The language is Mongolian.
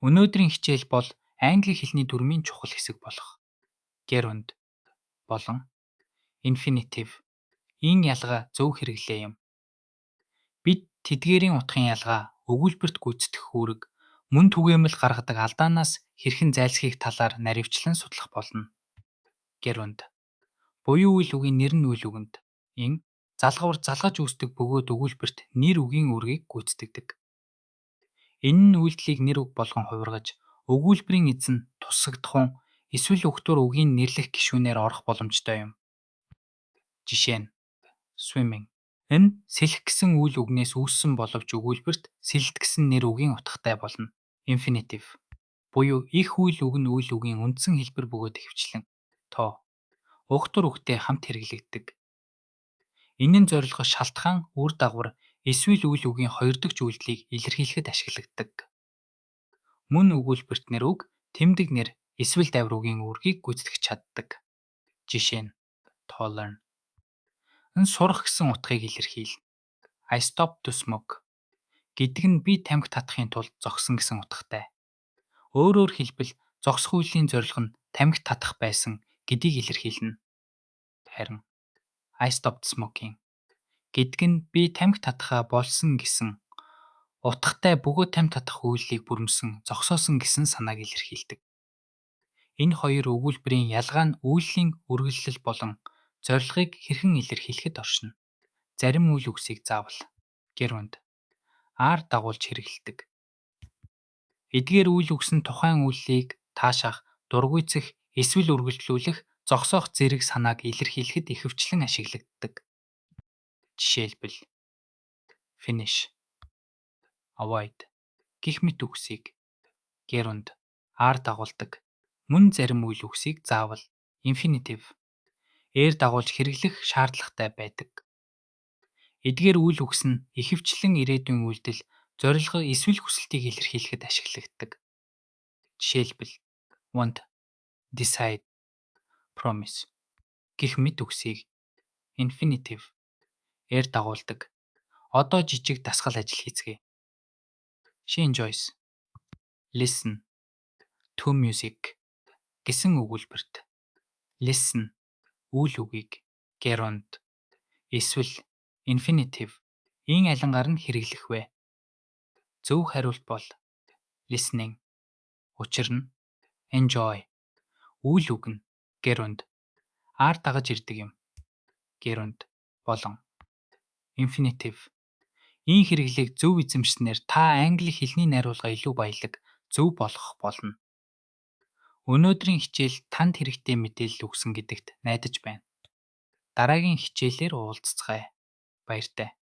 Өнөөдрийн хичээл бол англи хэлний дүрмийн чухал хэсэг болох gerund болон infinitive ийн ялгаа зөв хэрэглээ юм. Бид тэдгээрийн утгын ялгаа, өгүүлбэрт гүйцэтгэх үүрэг, мөн түгээмэл гаргадаг алдаанаас хэрхэн зайлсхийх талаар наривчлан судлах болно. Gerund буюу үйл үгийн нэр нь үйл үгэнд ин залгавар залгаж үүсдэг бөгөөд өгүүлбэрт нэр үгийн үүргийг гүйцэтгэдэг. Энэ нь үйлдэлийг нэр үг болгон хувиргаж, өгүүлбэрийн эзэн тусагдахун эсвэл өгтөр үгийн нэрлэх гишүүнээр орох боломжтой юм. Жишээ нь swimming. Энэ сэлэх гэсэн үйл үгнээс үүссэн боловч өгүүлбэрт сэлэлт гэсэн нэр үгийн утгатай болно. Infinitive буюу их үйл үг нь үйл үгийн үндсэн хэлбэр бөгөөд ихэвчлэн тоо өгтөр үгтэй хамт хэрэглэгддэг. Энэ нь зорилгох шалтгаан, үр дагавар эсвэл үйл үгийн хоёр дахь үйлдэлийг илэрхийлэхэд ашигладаг. Мөн өгүүлбэрт нэр үг, тэмдэг нэр эсвэл давир үгийн үүргийг гүйцэтгэж чаддаг. Жишээ нь to learn. Энэ сурах гэсэн утгыг илэрхийлнэ. I stopped to smoke гэдэг нь би тамхи татахын тулд зогсон гэсэн утгатай. Өөрөөр хэлбэл зогсох үеийн зорилго нь тамхи татах байсан гэдгийг илэрхийлнэ. Харин I stopped smoking гэдэг нь би тамхи татахаа болсон гэсэн утгатай бөгөөд тамхи татах үйлийг бүрмсэн зогсоосон гэсэн санааг илэрхийлдэг. Энэ хоёр өгүүлбэрийн ялгаа нь үйллийн үргэлжлэл болон зорилгыг хэрхэн илэрхийлэхэд оршино. Зарим үйл үгсийг заавал gerund аар дагуулж хэрэглэдэг. Эдгээр үйл үгс нь тухайн үйлийг таашаах, дургүйцэх эсвэл үргэлжлүүлэх, зогсоох зэрэг санааг илэрхийлэхэд ихэвчлэн ашиглагддаг. Жишээлбэл finish, avoid гэх мэт үгсийг gerund аар дагуулдаг. Мөн зарим үйл үгсийг заавал infinitive ээр дагуулж хэрэглэх шаардлагатай байдаг. Эдгээр үйл үгс нь ихэвчлэн ирээдүйн үйлдэл, зорилго эсвэл хүсэлтийг илэрхийлэхэд ашиглагддаг. Жишээлбэл want, decide, promise гэх мэт үгсийг infinitive ээр дагуулдаг. Одоо жижиг дасгал ажил хийцгээе. She enjoys listen to music гэсэн өгүүлбэрт listen үйл үгийг gerund эсвэл infinitive ийн алингаар нь хэрэглэх вэ? Зөв хариулт бол listening. Учир нь enjoy үйл үг нь gerund аар дагаж ирдэг юм. Gerund болон infinitive ийн хэрэглээг зөв эзэмшснээр та англи хэлний найруулга илүү баялаг, зөв болгох болно. Өнөөдрийн хичээл танд хэрэгтэй мэдээлэл өгсөн гэдэгт найдаж байна. Дараагийн хичээлээр уулзцгаая. Баяртай.